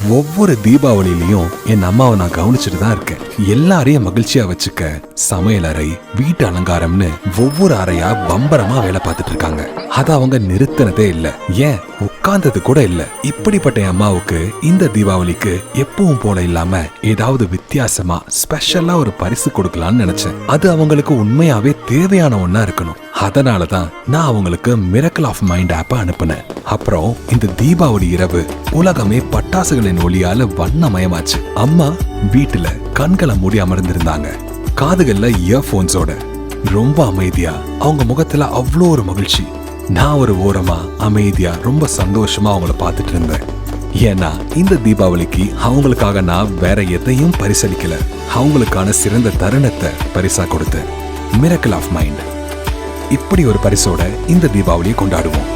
ஒவ்வொரு தீபாவளியிலையும் என் அம்மாவை நான் கவனிச்சுட்டு தான் இருக்கேன். எல்லாரையும் மகிழ்ச்சியா வச்சுக்க சமையல் அறை, வீட்டு அலங்காரம்னு ஒவ்வொரு அறையா பம்பரமா வேலை பார்த்துட்டு இருக்காங்க. அத அவங்க நிறுத்தினதே இல்ல, ஏன் உட்கார்ந்தது கூட இல்ல. இப்படிப்பட்ட என் அம்மாவுக்கு இந்த தீபாவளிக்கு எப்பவும் போல இல்லாம ஏதாவது வித்தியாசமா ஸ்பெஷலா ஒரு பரிசு கொடுக்கலாம்னு நினைச்சேன். அது அவங்களுக்கு உண்மையாவே தேவையான ஒண்ணா இருக்கணும். அதனாலதான் நான் அவங்களுக்கு மிரக்கிள் ஆஃப் மைண்ட் ஆப்பை அனுப்புனேன். அப்புறம் இந்த தீபாவளி இரவு உலகமே பட்டாசுகளின் ஒளியால வண்ணமயமாச்சு. அம்மா வீட்டுல கண்களை மூடி அமர்ந்திருந்தாங்க, காதுகள்ல இயர்போன்ஸோட. ரொம்ப அமைதியா, அவங்க முகத்துல அவ்வளோ ஒரு மகிழ்ச்சி. நான் ஒரு ஓரமா அமைதியா ரொம்ப சந்தோஷமா அவங்கள பார்த்துட்டு இருந்தேன். ஏன்னா இந்த தீபாவளிக்கு அவங்களுக்காக நான் வேற எதையும் பரிசளிக்கல, அவங்களுக்கான சிறந்த தருணத்தை பரிசா கொடுத்தேன். Miracle of mind. இப்படி ஒரு பரிசோட இந்த தீபாவளியை கொண்டாடுவோம்.